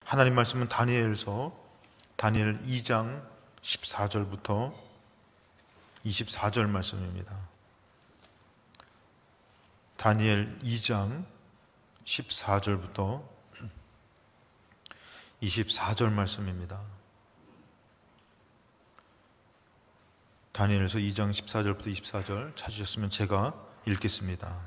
하나님 말씀은 다니엘 2장 14절부터 24절 말씀입니다. 다니엘 2장 14절부터 24절 말씀입니다. 다니엘서 2장 14절부터 24절 찾으셨으면 제가 읽겠습니다.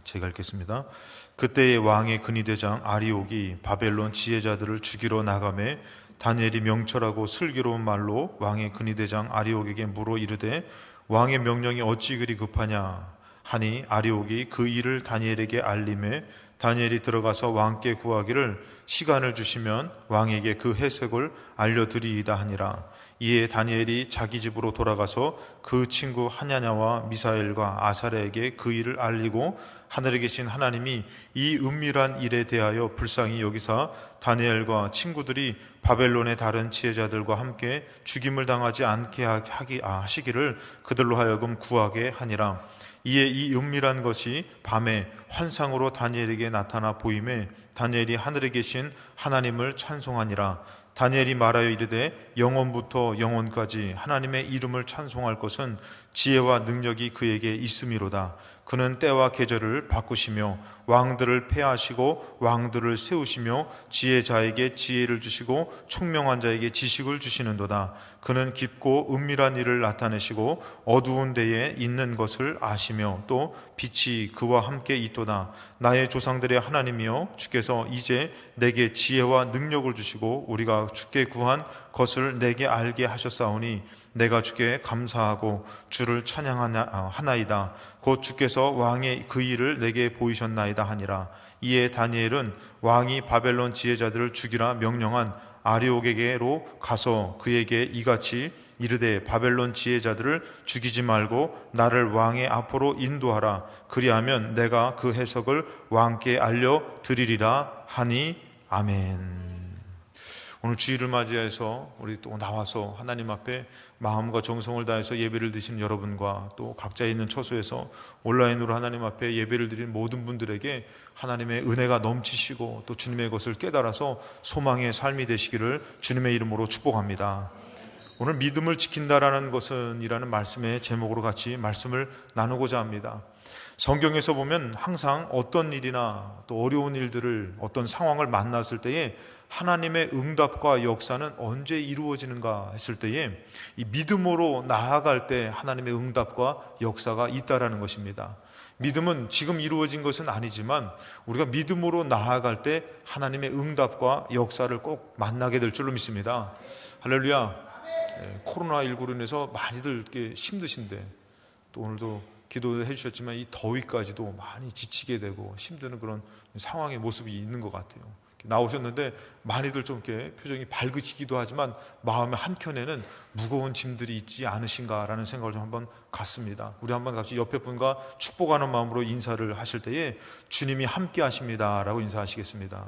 그때의 왕의 근위대장 아리옥이 바벨론 지혜자들을 죽이러 나가매 다니엘이 명철하고 슬기로운 말로 왕의 근위대장 아리옥에게 물어 이르되 왕의 명령이 어찌 그리 급하냐 하니 아리옥이 그 일을 다니엘에게 알림해 다니엘이 들어가서 왕께 구하기를 시간을 주시면 왕에게 그 해석을 알려드리이다 하니라. 이에 다니엘이 자기 집으로 돌아가서 그 친구 하냐냐와 미사엘과 아사랴에게 그 일을 알리고 하늘에 계신 하나님이 이 은밀한 일에 대하여 불쌍히 여기사 다니엘과 친구들이 바벨론의 다른 지혜자들과 함께 죽임을 당하지 않게 하시기를 그들로 하여금 구하게 하니라. 이에 이 은밀한 것이 밤에 환상으로 다니엘에게 나타나 보임에 다니엘이 하늘에 계신 하나님을 찬송하니라. 다니엘이 말하여 이르되 영원부터 영원까지 하나님의 이름을 찬송할 것은 지혜와 능력이 그에게 있음이로다. 그는 때와 계절을 바꾸시며 왕들을 폐하시고 왕들을 세우시며 지혜자에게 지혜를 주시고 총명한 자에게 지식을 주시는도다. 그는 깊고 은밀한 일을 나타내시고 어두운 데에 있는 것을 아시며 또 빛이 그와 함께 있도다. 나의 조상들의 하나님이여 주께서 이제 내게 지혜와 능력을 주시고 우리가 주께 구한 것을 내게 알게 하셨사오니 내가 주께 감사하고 주를 찬양하나이다. 곧 주께서 왕의 그 일을 내게 보이셨나이다 하니라. 이에 다니엘은 왕이 바벨론 지혜자들을 죽이라 명령한 아리옥에게로 가서 그에게 이같이 이르되 바벨론 지혜자들을 죽이지 말고 나를 왕의 앞으로 인도하라. 그리하면 내가 그 해석을 왕께 알려드리리라 하니 아멘. 오늘 주일을 맞이해서 우리 또 나와서 하나님 앞에 마음과 정성을 다해서 예배를 드리는 여러분과 또 각자 있는 처소에서 온라인으로 하나님 앞에 예배를 드리는 모든 분들에게 하나님의 은혜가 넘치시고 또 주님의 것을 깨달아서 소망의 삶이 되시기를 주님의 이름으로 축복합니다. 오늘 믿음을 지킨다라는 것은 이라는 말씀의 제목으로 같이 말씀을 나누고자 합니다. 성경에서 보면 항상 어떤 일이나 또 어려운 일들을 어떤 상황을 만났을 때에 하나님의 응답과 역사는 언제 이루어지는가 했을 때에 이 믿음으로 나아갈 때 하나님의 응답과 역사가 있다라는 것입니다. 믿음은 지금 이루어진 것은 아니지만 우리가 믿음으로 나아갈 때 하나님의 응답과 역사를 꼭 만나게 될 줄로 믿습니다. 할렐루야. 코로나19로 인해서 많이들 힘드신데 또 오늘도 기도해 주셨지만 이 더위까지도 많이 지치게 되고 힘드는 그런 상황의 모습이 있는 것 같아요. 나오셨는데 많이들 좀 이렇게 표정이 밝으시기도 하지만 마음의 한켠에는 무거운 짐들이 있지 않으신가라는 생각을 좀 한번 갖습니다. 우리 한번 같이 옆에 분과 축복하는 마음으로 인사를 하실 때에 주님이 함께 하십니다라고 인사하시겠습니다.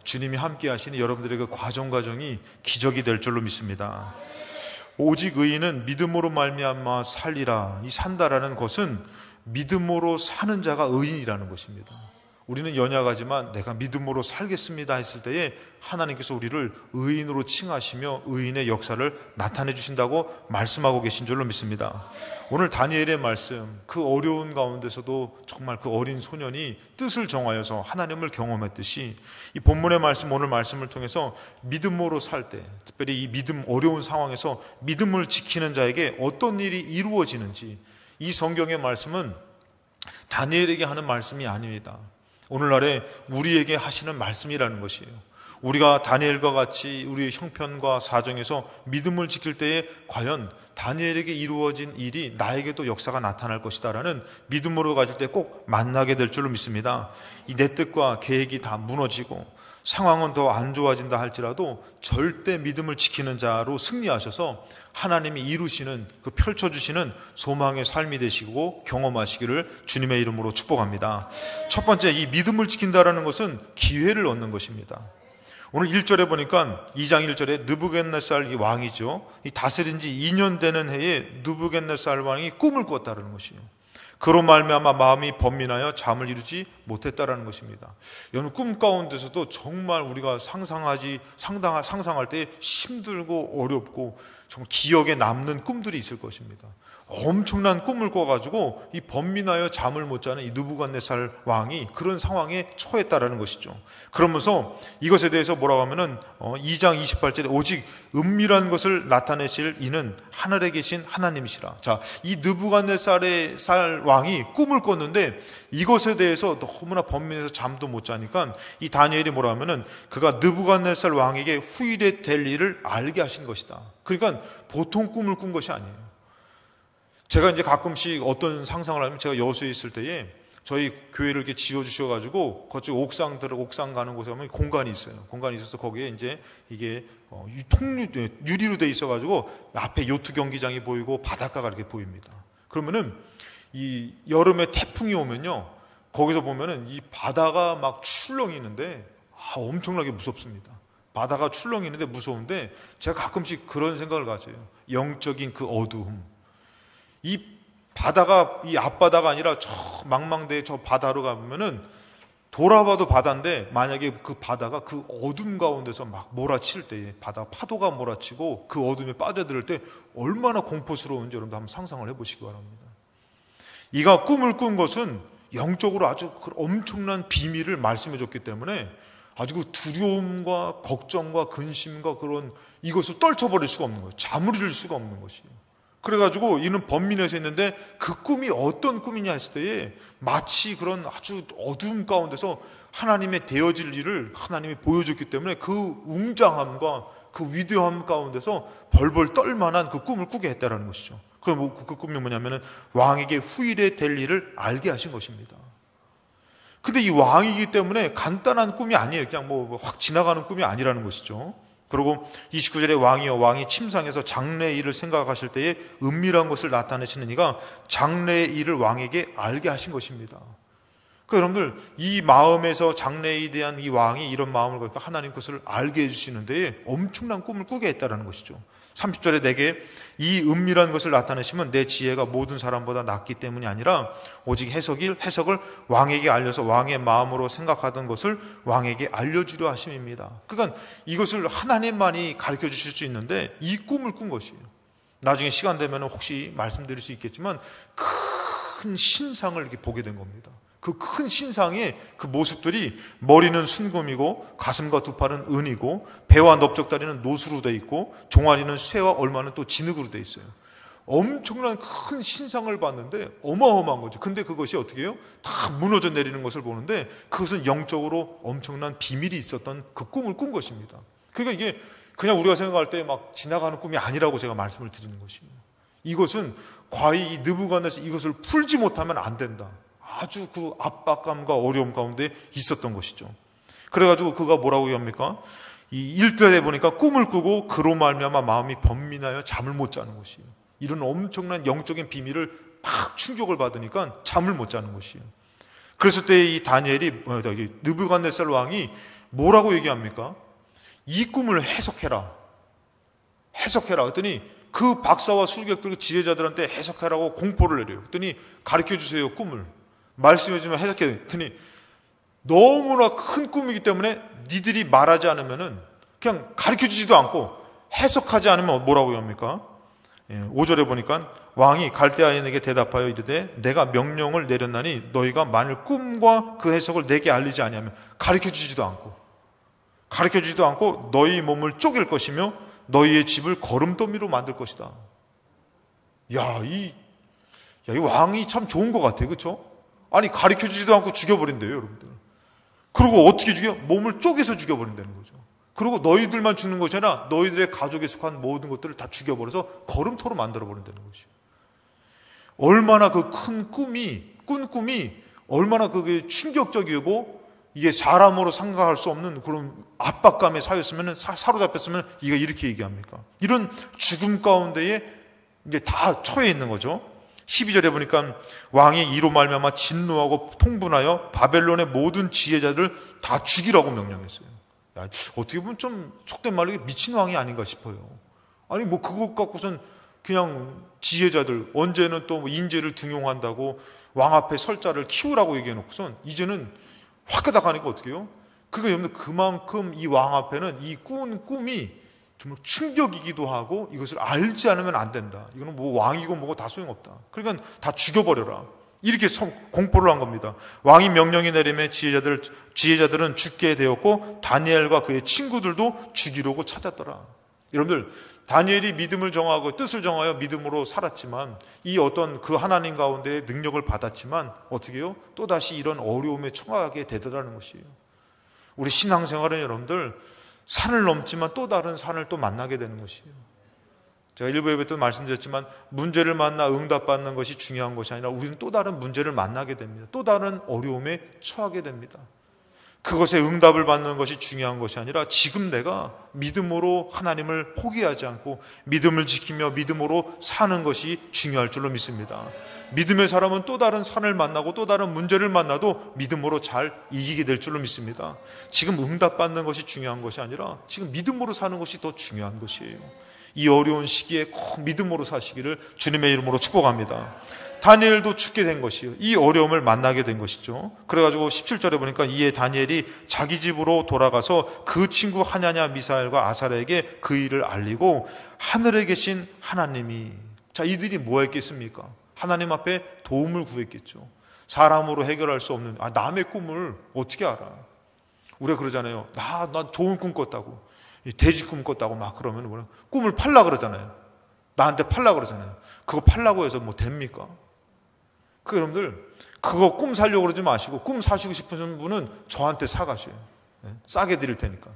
주님이 함께 하시는 여러분들의 그 과정이 기적이 될 줄로 믿습니다. 오직 의인은 믿음으로 말미암아 살리라. 이 산다라는 것은 믿음으로 사는 자가 의인이라는 것입니다. 우리는 연약하지만 내가 믿음으로 살겠습니다 했을 때에 하나님께서 우리를 의인으로 칭하시며 의인의 역사를 나타내 주신다고 말씀하고 계신 줄로 믿습니다. 오늘 다니엘의 말씀, 그 어려운 가운데서도 정말 그 어린 소년이 뜻을 정하여서 하나님을 경험했듯이 이 본문의 말씀, 오늘 말씀을 통해서 믿음으로 살 때, 특별히 이 믿음 어려운 상황에서 믿음을 지키는 자에게 어떤 일이 이루어지는지, 이 성경의 말씀은 다니엘에게 하는 말씀이 아닙니다. 오늘날에 우리에게 하시는 말씀이라는 것이에요. 우리가 다니엘과 같이 우리의 형편과 사정에서 믿음을 지킬 때에 과연 다니엘에게 이루어진 일이 나에게도 역사가 나타날 것이다라는 믿음으로 가질 때 꼭 만나게 될 줄로 믿습니다. 이 내 뜻과 계획이 다 무너지고 상황은 더 안 좋아진다 할지라도 절대 믿음을 지키는 자로 승리하셔서 하나님이 이루시는, 그 펼쳐주시는 소망의 삶이 되시고 경험하시기를 주님의 이름으로 축복합니다. 첫 번째, 이 믿음을 지킨다라는 것은 기회를 얻는 것입니다. 오늘 1절에 보니까 2장 1절에 느부갓네살 왕이죠. 이 다스린 지 2년 되는 해에 느부갓네살 왕이 꿈을 꿨다는 것이에요. 그로 말미암아 마음이 번민하여 잠을 이루지 못했다라는 것입니다. 여러분, 꿈 가운데서도 정말 우리가 상상할 때 힘들고 어렵고 정말 기억에 남는 꿈들이 있을 것입니다. 엄청난 꿈을 꿔가지고 이 번민하여 잠을 못 자는 이 느부갓네살 왕이 그런 상황에 처했다라는 것이죠. 그러면서 이것에 대해서 뭐라고 하면은 2장 28절에 오직 은밀한 것을 나타내실 이는 하늘에 계신 하나님이시라. 자, 이 느부갓네살 왕이 꿈을 꿨는데 이것에 대해서 너무나 번민해서 잠도 못 자니까 이 다니엘이 뭐라고 하면은 그가 느부갓네살 왕에게 후일에 될 일을 알게 하신 것이다. 그러니까 보통 꿈을 꾼 것이 아니에요. 제가 이제 가끔씩 어떤 상상을 하면, 제가 여수에 있을 때에 저희 교회를 이렇게 지어주셔가지고 그쪽 옥상 가는 곳에 가면 공간이 있어요. 공간이 있어서 거기에 이제 이게 유리로 돼 있어가지고 앞에 요트 경기장이 보이고 바닷가가 이렇게 보입니다. 그러면은 이 여름에 태풍이 오면요, 거기서 보면은 이 바다가 막 출렁이는데 엄청나게 무섭습니다. 바다가 출렁이는데 무서운데 제가 가끔씩 그런 생각을 가져요. 영적인 그 어두움. 이 바다가 이 앞바다가 아니라 저 망망대해 저 바다로 가면은 돌아봐도 바다인데 만약에 그 바다가 그 어둠 가운데서 막 몰아칠 때에 바다 파도가 몰아치고 그 어둠에 빠져들 때 얼마나 공포스러운지 여러분들 한번 상상을 해보시기 바랍니다. 이가 꿈을 꾼 것은 영적으로 아주 엄청난 비밀을 말씀해 줬기 때문에 아주 그 두려움과 걱정과 근심과 그런 이것을 떨쳐버릴 수가 없는 거예요. 잠을 이룰 수가 없는 것이에요. 그래가지고 이는 번민해서 했는데 그 꿈이 어떤 꿈이냐 했을 때에 마치 그런 아주 어두움 가운데서 하나님의 되어질 일을 하나님이 보여줬기 때문에 그 웅장함과 그 위대함 가운데서 벌벌 떨만한 그 꿈을 꾸게 했다라는 것이죠. 그 꿈이 뭐냐면은 왕에게 후일에 될 일을 알게 하신 것입니다. 근데 이 왕이기 때문에 간단한 꿈이 아니에요. 그냥 뭐 확 지나가는 꿈이 아니라는 것이죠. 그리고 29절에 왕이여 왕이 침상에서 장래의 일을 생각하실 때에 은밀한 것을 나타내시는 이가 장래의 일을 왕에게 알게 하신 것입니다. 그러니까 여러분들 이 마음에서 장래에 대한 이 왕이 이런 마음을 갖고 하나님 것을 알게 해주시는 데에 엄청난 꿈을 꾸게 했다는 것이죠. 30절에 내게 이 은밀한 것을 나타내시면 내 지혜가 모든 사람보다 낫기 때문이 아니라 오직 해석을 왕에게 알려서 왕의 마음으로 생각하던 것을 왕에게 알려주려 하심입니다. 그러니까 이것을 하나님만이 가르쳐 주실 수 있는데 이 꿈을 꾼 것이에요. 나중에 시간 되면 혹시 말씀드릴 수 있겠지만 큰 신상을 이렇게 보게 된 겁니다. 그 큰 신상의 그 모습들이 머리는 순금이고 가슴과 두 팔은 은이고 배와 넓적다리는 노수로 돼 있고 종아리는 쇠와 얼마는 또 진흙으로 돼 있어요. 엄청난 큰 신상을 봤는데 어마어마한 거죠. 근데 그것이 어떻게 해요? 다 무너져 내리는 것을 보는데 그것은 영적으로 엄청난 비밀이 있었던 그 꿈을 꾼 것입니다. 그러니까 이게 그냥 우리가 생각할 때 막 지나가는 꿈이 아니라고 제가 말씀을 드리는 것입니다. 이것은 과히 이 느부갓네살 이것을 풀지 못하면 안 된다. 아주 그 압박감과 어려움 가운데 있었던 것이죠. 그래가지고 그가 뭐라고 합니까? 이 1절에 보니까 꿈을 꾸고 그로 말미암아 마음이 번민하여 잠을 못 자는 것이에요. 이런 엄청난 영적인 비밀을 막 충격을 받으니까 잠을 못 자는 것이에요. 그랬을 때 이 다니엘이 느부갓네살 왕이 뭐라고 얘기합니까? 이 꿈을 해석해라. 그랬더니 그 박사와 수르객들 지혜자들한테 해석하라고 공포를 내려요. 그랬더니 가르쳐 주세요, 꿈을. 말씀해주면 해석해. 그랬더니 너무나 큰 꿈이기 때문에 니들이 말하지 않으면은 그냥 가르쳐 주지도 않고 해석하지 않으면 뭐라고 합니까? 5절에 보니까 왕이 갈대아인에게 대답하여 이르되 내가 명령을 내렸나니 너희가 만일 꿈과 그 해석을 내게 알리지 아니하면 가르쳐 주지도 않고 너희 몸을 쪼갤 것이며 너희의 집을 거름더미로 만들 것이다. 이 왕이 참 좋은 것 같아요. 그렇죠? 아니 가르쳐주지도 않고 죽여버린대요, 여러분들. 그리고 어떻게 죽여? 몸을 쪼개서 죽여버린다는 거죠. 그리고 너희들만 죽는 것이 아니라 너희들의 가족에 속한 모든 것들을 다 죽여버려서 거름토로 만들어버린다는 것이죠. 얼마나 그 큰 꾼 꿈이 얼마나 그게 충격적이고 이게 사람으로 생각할 수 없는 그런 압박감에 사로잡혔으면 이가 이렇게 얘기합니까? 이런 죽음 가운데에 이제 다 처해 있는 거죠. 12절에 보니까 왕이 이로 말미암아 진노하고 통분하여 바벨론의 모든 지혜자들을 다 죽이라고 명령했어요. 어떻게 보면 좀 속된 말로 미친 왕이 아닌가 싶어요. 아니 뭐 그것 갖고선 그냥 지혜자들 언제는 또 인재를 등용한다고 왕 앞에 설자를 키우라고 얘기해놓고선 이제는 확 가니까 어떻게 해요? 그게 여러분들 그만큼 이 왕 앞에는 이 꿈이 정말 충격이기도 하고 이것을 알지 않으면 안 된다. 이거는 뭐 왕이고 뭐고 다 소용없다. 그러니까 다 죽여버려라. 이렇게 공포를 한 겁니다. 왕이 명령이 내리면 지혜자들은 죽게 되었고 다니엘과 그의 친구들도 죽이려고 찾았더라. 여러분들 다니엘이 믿음을 정하고 뜻을 정하여 믿음으로 살았지만 이 어떤 그 하나님 가운데 능력을 받았지만 어떻게 해요? 또다시 이런 어려움에 처하게 되더라는 것이에요. 우리 신앙생활은 여러분들 산을 넘지만 또 다른 산을 또 만나게 되는 것이에요. 제가 일부 예배 때 말씀드렸지만 문제를 만나 응답받는 것이 중요한 것이 아니라 우리는 또 다른 문제를 만나게 됩니다. 또 다른 어려움에 처하게 됩니다. 그것에 응답을 받는 것이 중요한 것이 아니라 지금 내가 믿음으로 하나님을 포기하지 않고 믿음을 지키며 믿음으로 사는 것이 중요할 줄로 믿습니다. 믿음의 사람은 또 다른 산을 만나고 또 다른 문제를 만나도 믿음으로 잘 이기게 될 줄로 믿습니다. 지금 응답받는 것이 중요한 것이 아니라 지금 믿음으로 사는 것이 더 중요한 것이에요. 이 어려운 시기에 꼭 믿음으로 사시기를 주님의 이름으로 축복합니다. 다니엘도 죽게 된 것이요. 이 어려움을 만나게 된 것이죠. 그래가지고 17절에 보니까 이에 다니엘이 자기 집으로 돌아가서 그 친구 하냐냐 미사엘과 아사랴에게 그 일을 알리고 하늘에 계신 하나님이, 자, 이들이 뭐 했겠습니까? 하나님 앞에 도움을 구했겠죠. 사람으로 해결할 수 없는 남의 꿈을 어떻게 알아? 우리가 그러잖아요. 나 좋은 꿈 꿨다고, 돼지 꿈 꿨다고 막 그러면 뭐냐? 꿈을 팔라 그러잖아요. 나한테 팔라 그러잖아요. 그거 팔라고 해서 뭐 됩니까? 그 여러분들 그거 꿈 살려고 그러지 마시고 꿈 사시고 싶으신 분은 저한테 사가셔요. 싸게 드릴 테니까.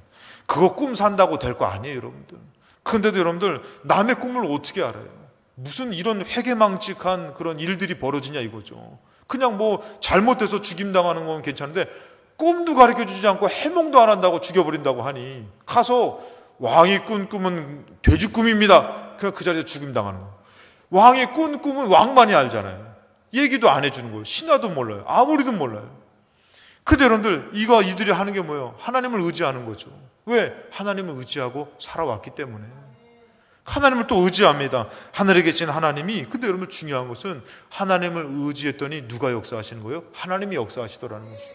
그거 꿈 산다고 될 거 아니에요, 여러분들. 그런데도 여러분들 남의 꿈을 어떻게 알아요? 무슨 이런 회개망측한 그런 일들이 벌어지냐 이거죠. 그냥 뭐 잘못돼서 죽임당하는 건 괜찮은데 꿈도 가르쳐주지 않고 해몽도 안 한다고 죽여버린다고 하니 가서 왕이 꾼 꿈은 돼지 꿈입니다. 그냥 그 자리에서 죽임당하는 거. 왕이 꾼 꿈은 왕만이 알잖아요. 얘기도 안 해주는 거예요. 신하도 몰라요. 아무리도 몰라요. 그런데 여러분들 이들이 하는 게 뭐예요? 하나님을 의지하는 거죠. 왜? 하나님을 의지하고 살아왔기 때문에. 하나님을 또 의지합니다. 하늘에 계신 하나님이. 근데 여러분 중요한 것은 하나님을 의지했더니 누가 역사하시는 거예요? 하나님이 역사하시더라는 것이에요.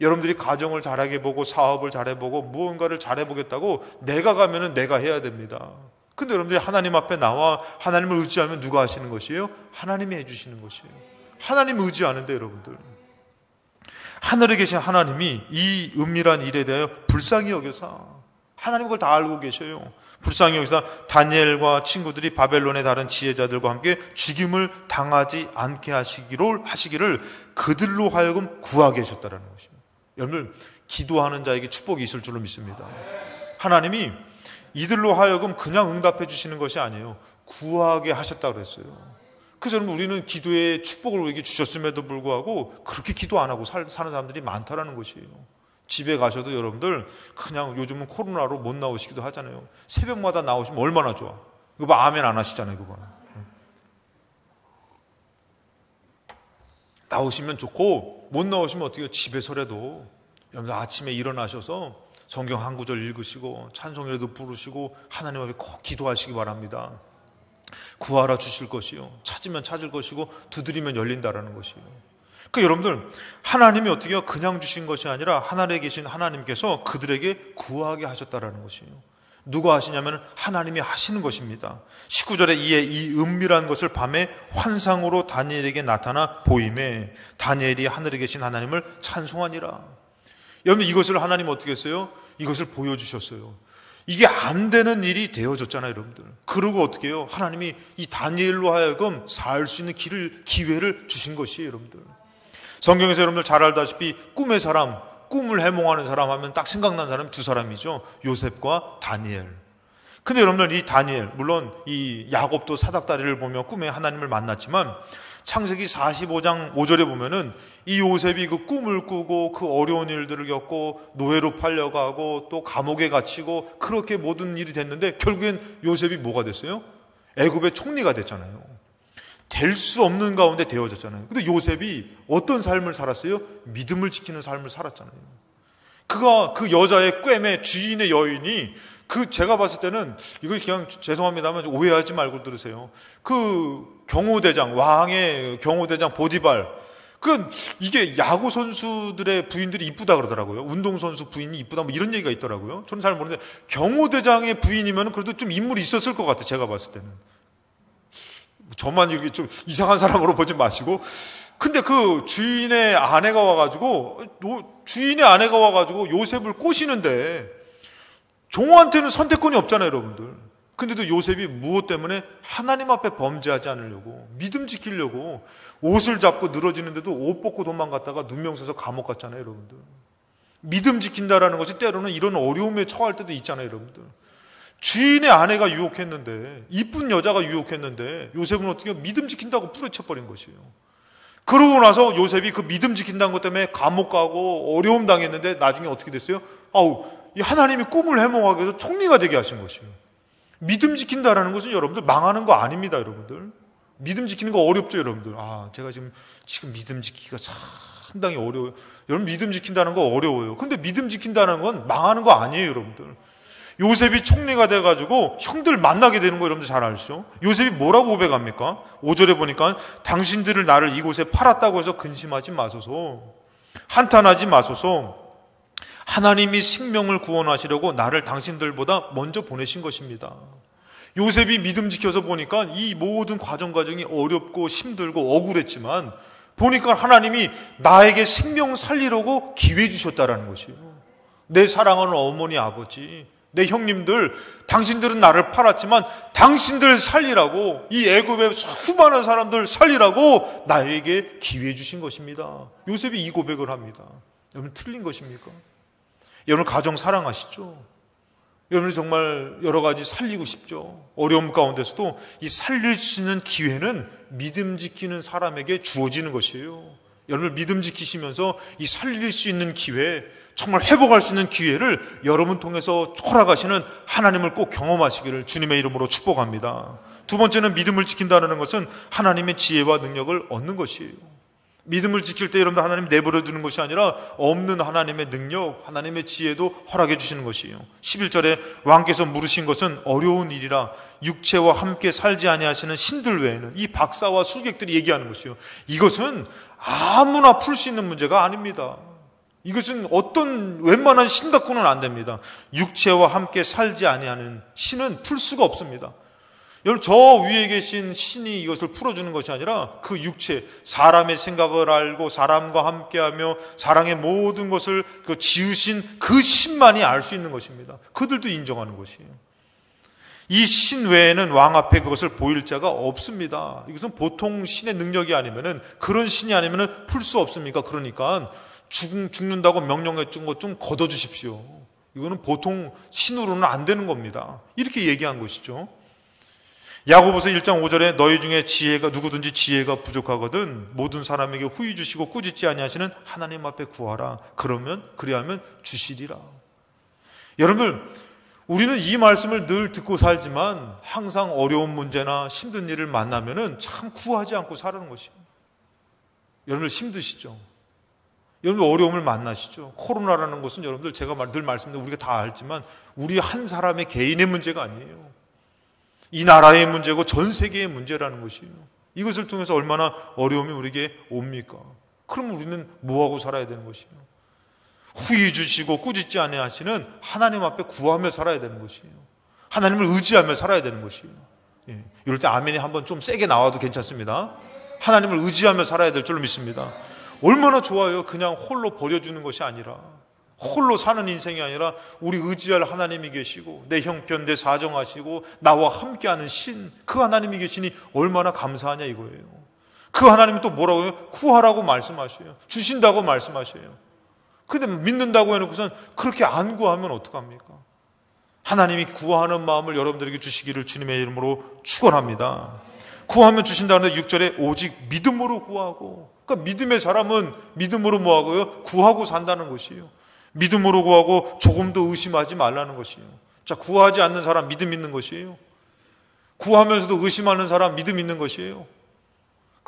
여러분들이 가정을 잘하게 보고 사업을 잘해보고 무언가를 잘해보겠다고 내가 가면은 내가 해야 됩니다. 근데 여러분들이 하나님 앞에 나와 하나님을 의지하면 누가 하시는 것이에요? 하나님이 해주시는 것이에요. 하나님 의지하는데 여러분들 하늘에 계신 하나님이 이 은밀한 일에 대하여 불쌍히 여겨서 하나님 그걸 다 알고 계셔요. 불쌍히 여기서 다니엘과 친구들이 바벨론의 다른 지혜자들과 함께 죽임을 당하지 않게 하시기를 그들로 하여금 구하게 하셨다는 것이에요. 여러분 기도하는 자에게 축복이 있을 줄로 믿습니다. 하나님이 이들로 하여금 그냥 응답해 주시는 것이 아니에요. 구하게 하셨다고 그랬어요. 그래서 여러분 우리는 기도의 축복을 우리에게 주셨음에도 불구하고 그렇게 기도 안 하고 사는 사람들이 많다라는 것이에요. 집에 가셔도 여러분들 그냥 요즘은 코로나로 못 나오시기도 하잖아요. 새벽마다 나오시면 얼마나 좋아. 이거 봐, 아멘 안 하시잖아요. 그거 나오시면 좋고 못 나오시면 어떻게 해요? 집에서라도 여러분들 아침에 일어나셔서 성경 한 구절 읽으시고 찬송이라도 부르시고 하나님 앞에 꼭 기도하시기 바랍니다. 구하라 주실 것이요, 찾으면 찾을 것이고 두드리면 열린다라는 것이에요. 그러니까 여러분들 하나님이 어떻게 해요? 그냥 주신 것이 아니라 하늘에 계신 하나님께서 그들에게 구하게 하셨다라는 것이에요. 누가 하시냐면 하나님이 하시는 것입니다. 19절에 이에 이 은밀한 것을 밤에 환상으로 다니엘에게 나타나 보임에 다니엘이 하늘에 계신 하나님을 찬송하니라. 여러분 이것을 하나님 어떻게 했어요? 이것을 보여주셨어요. 이게 안 되는 일이 되어졌잖아요, 여러분들. 그러고 어떻게 해요? 하나님이 이 다니엘로 하여금 살 수 있는 기회를 주신 것이에요, 여러분들. 성경에서 여러분들 잘 알다시피 꿈의 사람, 꿈을 해몽하는 사람 하면 딱 생각난 사람이 두 사람이죠. 요셉과 다니엘. 근데 여러분들 이 다니엘, 물론 이 야곱도 사닥다리를 보며 꿈에 하나님을 만났지만 창세기 45장 5절에 보면은 이 요셉이 그 꿈을 꾸고 그 어려운 일들을 겪고 노예로 팔려가고 또 감옥에 갇히고 그렇게 모든 일이 됐는데 결국엔 요셉이 뭐가 됐어요? 애굽의 총리가 됐잖아요. 될 수 없는 가운데 되어졌잖아요. 근데 요셉이 어떤 삶을 살았어요? 믿음을 지키는 삶을 살았잖아요. 그가 그 여자의 꿰매 주인의 여인이 제가 봤을 때는, 이거 그냥 죄송합니다만 오해하지 말고 들으세요. 경호대장, 왕의 경호대장 보디발, 이게 야구 선수들의 부인들이 이쁘다 그러더라고요. 운동선수 부인이 이쁘다 뭐 이런 얘기가 있더라고요. 저는 잘 모르는데, 경호대장의 부인이면 그래도 좀 인물이 있었을 것 같아요. 제가 봤을 때는. 저만 이렇게 좀 이상한 사람으로 보지 마시고. 근데 주인의 아내가 와가지고 요셉을 꼬시는데, 종한테는 선택권이 없잖아요, 여러분들. 근데도 요셉이 무엇 때문에? 하나님 앞에 범죄하지 않으려고, 믿음 지키려고 옷을 잡고 늘어지는데도 옷 벗고 도망갔다가 누명 써서 감옥 갔잖아요, 여러분들. 믿음 지킨다라는 것이 때로는 이런 어려움에 처할 때도 있잖아요, 여러분들. 주인의 아내가 유혹했는데, 이쁜 여자가 유혹했는데, 요셉은 어떻게 믿음 지킨다고 뿌리쳐버린 것이에요. 그러고 나서 요셉이 믿음 지킨다는 것 때문에 감옥 가고 어려움 당했는데, 나중에 어떻게 됐어요? 이 하나님이 꿈을 해몽하기 위해서 총리가 되게 하신 것이에요. 믿음 지킨다라는 것은 여러분들 망하는 거 아닙니다, 여러분들. 믿음 지키는 거 어렵죠, 여러분들. 제가 지금 믿음 지키기가 상당히 어려워요. 여러분, 믿음 지킨다는 거 어려워요. 근데 믿음 지킨다는 건 망하는 거 아니에요, 여러분들. 요셉이 총리가 돼가지고 형들 만나게 되는 거 여러분들 잘 아시죠? 요셉이 뭐라고 고백합니까? 5절에 보니까, 당신들을 나를 이곳에 팔았다고 해서 근심하지 마소서, 한탄하지 마소서, 하나님이 생명을 구원하시려고 나를 당신들보다 먼저 보내신 것입니다. 요셉이 믿음 지켜서 보니까 이 모든 과정이 어렵고 힘들고 억울했지만, 보니까 하나님이 나에게 생명 살리려고 기회 주셨다라는 것이에요. 내 사랑하는 어머니, 아버지, 내 형님들, 당신들은 나를 팔았지만 당신들 살리라고, 이 애굽의 수많은 사람들 살리라고 나에게 기회 주신 것입니다. 요셉이 이 고백을 합니다. 여러분, 틀린 것입니까? 여러분, 가정 사랑하시죠? 여러분, 정말 여러 가지 살리고 싶죠? 어려움 가운데서도 이 살릴 수 있는 기회는 믿음 지키는 사람에게 주어지는 것이에요. 여러분, 믿음 지키시면서 이 살릴 수 있는 기회, 정말 회복할 수 있는 기회를 여러분 통해서 허락하시는 하나님을 꼭 경험하시기를 주님의 이름으로 축복합니다. 두 번째는, 믿음을 지킨다는 것은 하나님의 지혜와 능력을 얻는 것이에요. 믿음을 지킬 때 여러분들 하나님 내버려 두는 것이 아니라 없는 하나님의 능력, 하나님의 지혜도 허락해 주시는 것이에요. 11절에 왕께서 물으신 것은 어려운 일이라 육체와 함께 살지 아니하시는 신들 외에는, 이 박사와 술객들이 얘기하는 것이요, 이것은 아무나 풀 수 있는 문제가 아닙니다. 이것은 어떤 웬만한 신 갖고는 안 됩니다. 육체와 함께 살지 아니하는 신은 풀 수가 없습니다. 여러분, 저 위에 계신 신이 이것을 풀어주는 것이 아니라 그 육체, 사람의 생각을 알고 사람과 함께하며 사랑의 모든 것을 지으신 그 신만이 알 수 있는 것입니다. 그들도 인정하는 것이에요. 이 신 외에는 왕 앞에 그것을 보일 자가 없습니다. 이것은 보통 신의 능력이 아니면은, 그런 신이 아니면은 풀 수 없습니까? 그러니까 죽는다고 명령해 준 것 좀 걷어주십시오. 이거는 보통 신으로는 안 되는 겁니다. 이렇게 얘기한 것이죠. 야고보서 1장 5절에 너희 중에 누구든지 지혜가 부족하거든 모든 사람에게 후히 주시고 꾸짖지 아니하시는 하나님 앞에 구하라. 그리하면 주시리라. 여러분, 우리는 이 말씀을 늘 듣고 살지만 항상 어려운 문제나 힘든 일을 만나면은 참 구하지 않고 살아는 것이에요. 여러분들 힘드시죠? 여러분들 어려움을 만나시죠? 코로나라는 것은 여러분들 제가 늘 말씀드리는, 우리가 다 알지만 우리 한 사람의 개인의 문제가 아니에요. 이 나라의 문제고 전 세계의 문제라는 것이에요. 이것을 통해서 얼마나 어려움이 우리에게 옵니까? 그럼 우리는 뭐하고 살아야 되는 것이에요? 후히 주시고 꾸짖지 아니하시는 하나님 앞에 구하며 살아야 되는 것이에요. 하나님을 의지하며 살아야 되는 것이에요. 이럴 때 아멘이 한번 좀 세게 나와도 괜찮습니다. 하나님을 의지하며 살아야 될 줄로 믿습니다. 얼마나 좋아요. 그냥 홀로 버려주는 것이 아니라, 홀로 사는 인생이 아니라 우리 의지할 하나님이 계시고 내 형편, 내 사정하시고 나와 함께하는 신, 그 하나님이 계시니 얼마나 감사하냐 이거예요. 그 하나님이 또 뭐라고 해요? 구하라고 말씀하셔요. 주신다고 말씀하셔요. 근데 믿는다고 해놓고선 그렇게 안 구하면 어떡합니까? 하나님이 구하는 마음을 여러분들에게 주시기를 주님의 이름으로 축원합니다. 구하면 주신다는데 6절에 오직 믿음으로 구하고, 그러니까 믿음의 사람은 믿음으로 뭐하고요? 구하고 산다는 것이에요. 믿음으로 구하고 조금도 의심하지 말라는 것이에요. 자, 구하지 않는 사람 믿음 있는 것이에요. 구하면서도 의심하는 사람 믿음 있는 것이에요.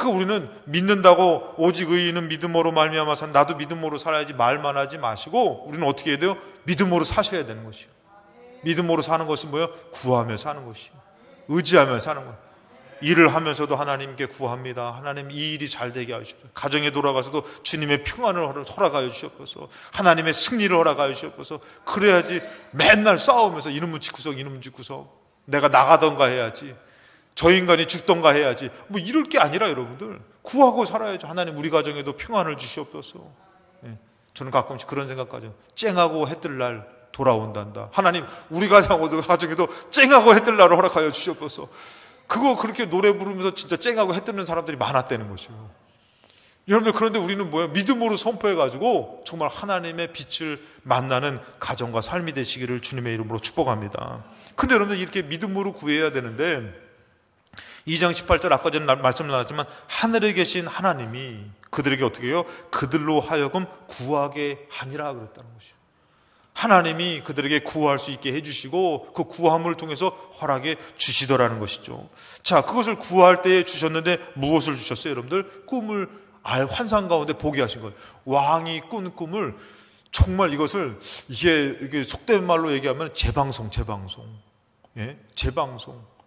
우리는 믿는다고 오직 의인은 믿음으로 말미암아 산, 나도 믿음으로 살아야지 말만 하지 마시고 우리는 어떻게 해야 돼요? 믿음으로 사셔야 되는 것이에요. 믿음으로 사는 것은 뭐예요? 구하며 사는 것이요, 의지하며 사는 거예요. 일을 하면서도 하나님께 구합니다. 하나님, 이 일이 잘 되게 하시옵소서. 가정에 돌아가서도 주님의 평안을 허락하여 주시옵소서. 하나님의 승리를 허락하여 주시옵소서. 그래야지 맨날 싸우면서 이놈은 짓구석, 이놈은 짓구석, 내가 나가던가 해야지, 저 인간이 죽던가 해야지, 뭐 이럴 게 아니라 여러분들 구하고 살아야죠. 하나님, 우리 가정에도 평안을 주시옵소서. 저는 가끔씩 그런 생각하죠. 쨍하고 해 뜰 날 돌아온단다. 하나님, 우리 가정에도 쨍하고 해 뜰 날을 허락하여 주시옵소서. 그거 그렇게 노래 부르면서 진짜 쨍하고 해 뜨는 사람들이 많았다는 것이에요. 여러분들, 그런데 우리는 뭐예요? 믿음으로 선포해가지고 정말 하나님의 빛을 만나는 가정과 삶이 되시기를 주님의 이름으로 축복합니다. 근데 여러분들, 이렇게 믿음으로 구해야 되는데 2장 18절, 아까 전에 말씀 나눴지만 하늘에 계신 하나님이 그들에게 어떻게 해요? 그들로 하여금 구하게 하니라 그랬다는 것이에요. 하나님이 그들에게 구할 수 있게 해주시고 그 구함을 통해서 허락해 주시더라는 것이죠. 자, 그것을 구할 때 주셨는데 무엇을 주셨어요? 여러분들, 꿈을 환상 가운데 보게 하신 거예요. 왕이 꾼 꿈을, 정말 이것을 이게 속된 말로 얘기하면 재방송. 예? 재방송.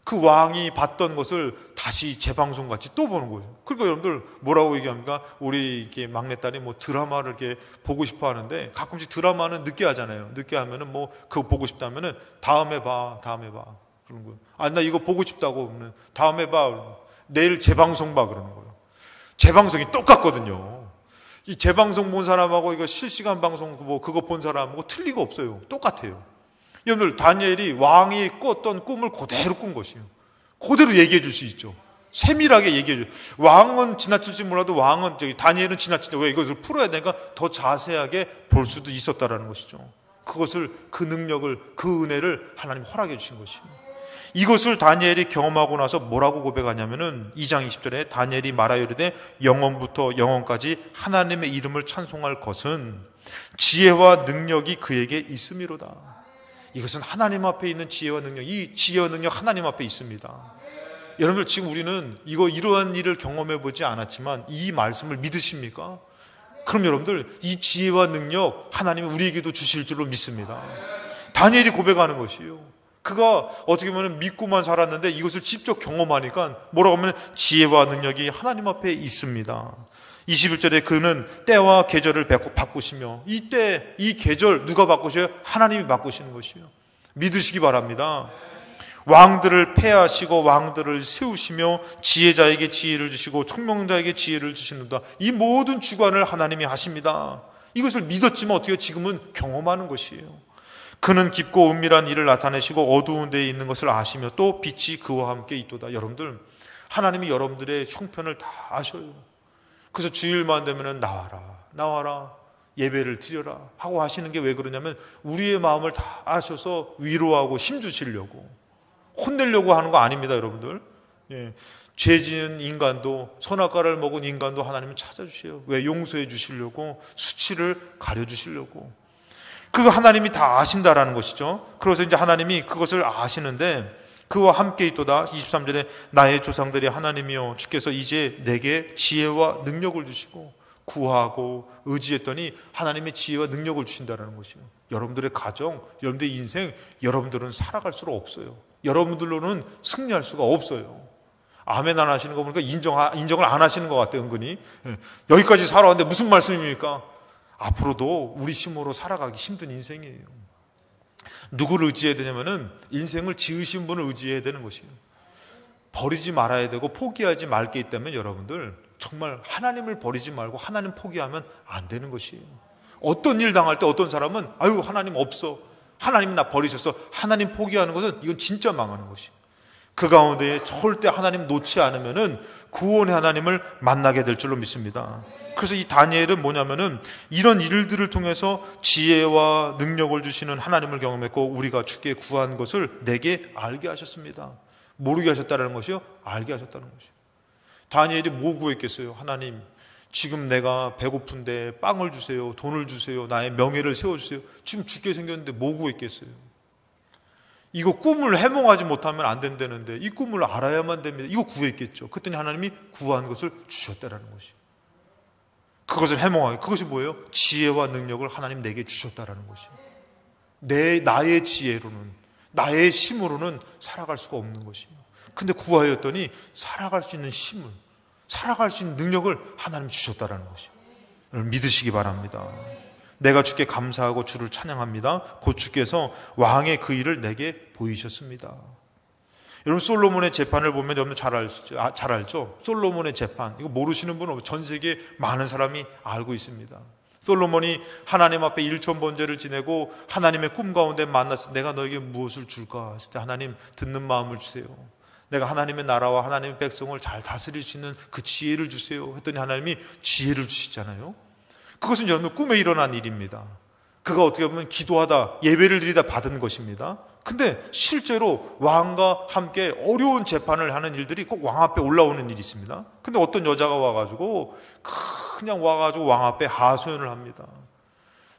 그 왕이 봤던 것을 다시 재방송 같이 또 보는 거예요. 그러니까 여러분들 뭐라고 얘기합니까? 우리 이렇게 막내딸이 뭐 드라마를 이렇게 보고 싶어 하는데, 가끔씩 드라마는 늦게 하잖아요. 늦게 하면은 뭐 그거 보고 싶다면은 다음에 봐 그러는 거예요. 아니, 나 이거 보고 싶다고 하면 다음에 봐, 내일 재방송 봐 그러는 거예요. 재방송이 똑같거든요. 이 재방송 본 사람하고 이거 실시간 방송 뭐 그거 본 사람하고 틀리가 없어요. 똑같아요. 여러분들, 다니엘이 왕이 꿨던 꿈을 그대로 꾼 것이에요. 그대로 얘기해 줄 수 있죠. 세밀하게 얘기해 줘요. 왕은 지나칠지 몰라도 다니엘은 지나치죠. 왜? 이것을 풀어야 되니까 더 자세하게 볼 수도 있었다라는 것이죠. 그것을, 그 능력을, 그 은혜를 하나님 허락해 주신 것이에요. 이것을 다니엘이 경험하고 나서 뭐라고 고백하냐면은 2장 20절에 다니엘이 말하여 이르되 영원부터 영원까지 하나님의 이름을 찬송할 것은 지혜와 능력이 그에게 있음이로다. 이것은 하나님 앞에 있는 지혜와 능력, 이 지혜와 능력 하나님 앞에 있습니다. 여러분들, 지금 우리는 이러한 일을 경험해 보지 않았지만 이 말씀을 믿으십니까? 그럼 여러분들, 이 지혜와 능력 하나님이 우리에게도 주실 줄로 믿습니다. 다니엘이 고백하는 것이에요. 그가 어떻게 보면 믿고만 살았는데 이것을 직접 경험하니까 뭐라고 하면 지혜와 능력이 하나님 앞에 있습니다. 21절에 그는 때와 계절을 바꾸시며, 이 때, 이 계절 누가 바꾸셔요? 하나님이 바꾸시는 것이에요. 믿으시기 바랍니다. 왕들을 폐하시고 왕들을 세우시며 지혜자에게 지혜를 주시고 총명자에게 지혜를 주시는다. 이 모든 주관을 하나님이 하십니다. 이것을 믿었지만 어떻게 지금은 경험하는 것이에요. 그는 깊고 은밀한 일을 나타내시고 어두운 데에 있는 것을 아시며 또 빛이 그와 함께 있도다. 여러분들, 하나님이 여러분들의 형편을 다 아셔요. 그래서 주일만 되면 나와라 예배를 드려라 하고 하시는 게 왜 그러냐면 우리의 마음을 다 아셔서 위로하고 힘주시려고, 혼내려고 하는 거 아닙니다. 여러분들, 죄 지은 인간도, 선악과를 먹은 인간도 하나님은 찾아주세요. 왜? 용서해 주시려고, 수치를 가려주시려고. 그거 하나님이 다 아신다라는 것이죠. 그래서 이제 하나님이 그것을 아시는데 그와 함께 있도다. 23절에 나의 조상들이 하나님이여 주께서 이제 내게 지혜와 능력을 주시고 구하고 의지했더니 하나님의 지혜와 능력을 주신다는 것이에요. 여러분들의 가정, 여러분들의 인생, 여러분들은 살아갈 수가 없어요. 여러분들로는 승리할 수가 없어요. 아멘 안 하시는 거 보니까 인정을 안 하시는 것 같아요. 은근히 여기까지 살아왔는데 무슨 말씀입니까? 앞으로도 우리 힘으로 살아가기 힘든 인생이에요. 누구를 의지해야 되냐면은 인생을 지으신 분을 의지해야 되는 것이에요. 버리지 말아야 되고 포기하지 말 게 있다면 여러분들 정말 하나님을 버리지 말고 하나님 포기하면 안 되는 것이에요. 어떤 일 당할 때 어떤 사람은 아유 하나님 없어, 하나님 나 버리셨어, 하나님 포기하는 것은 이건 진짜 망하는 것이에요. 그 가운데 절대 하나님 놓지 않으면은 구원의 하나님을 만나게 될 줄로 믿습니다. 그래서 이 다니엘은 뭐냐면은 이런 일들을 통해서 지혜와 능력을 주시는 하나님을 경험했고 우리가 주께 구한 것을 내게 알게 하셨습니다. 모르게 하셨다는 것이요, 알게 하셨다는 것이요. 다니엘이 뭐 구했겠어요? 하나님, 지금 내가 배고픈데 빵을 주세요, 돈을 주세요, 나의 명예를 세워주세요. 지금 죽게 생겼는데 뭐 구했겠어요? 이거 꿈을 해몽하지 못하면 안 된다는데 이 꿈을 알아야만 됩니다. 이거 구했겠죠. 그랬더니 하나님이 구한 것을 주셨다라는 것이요. 그것을 해몽하게, 그것이 뭐예요? 지혜와 능력을 하나님 내게 주셨다라는 것이에요. 나의 지혜로는, 나의 힘으로는 살아갈 수가 없는 것이에요. 근데 구하였더니 살아갈 수 있는 힘을, 살아갈 수 있는 능력을 하나님 주셨다라는 것이에요. 여러분 믿으시기 바랍니다. 내가 주께 감사하고 주를 찬양합니다. 곧 주께서 왕의 그 일을 내게 보이셨습니다. 여러분 솔로몬의 재판을 보면 여러분 잘 알죠? 솔로몬의 재판, 이거 모르시는 분은 없어요. 전 세계에 많은 사람이 알고 있습니다. 솔로몬이 하나님 앞에 일천번제를 지내고 하나님의 꿈 가운데 만났을 때 내가 너에게 무엇을 줄까 했을 때 하나님 듣는 마음을 주세요. 내가 하나님의 나라와 하나님의 백성을 잘 다스릴 수 있는 그 지혜를 주세요 했더니 하나님이 지혜를 주시잖아요. 그것은 여러분 꿈에 일어난 일입니다. 그가 어떻게 보면 기도하다 예배를 드리다 받은 것입니다. 근데 실제로 왕과 함께 어려운 재판을 하는 일들이 꼭 왕 앞에 올라오는 일이 있습니다. 근데 어떤 여자가 와가지고 그냥 와가지고 왕 앞에 하소연을 합니다.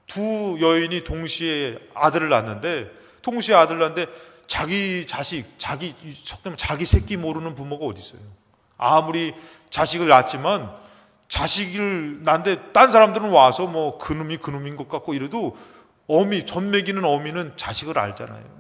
두 여인이 동시에 아들을 낳는데 자기 자식, 자기 새끼 모르는 부모가 어디 있어요? 아무리 자식을 낳았지만 자식을 낳는데 딴 사람들은 와서 뭐 그놈이 그놈인 것 같고 이래도 젖 먹이는 어미는 자식을 알잖아요.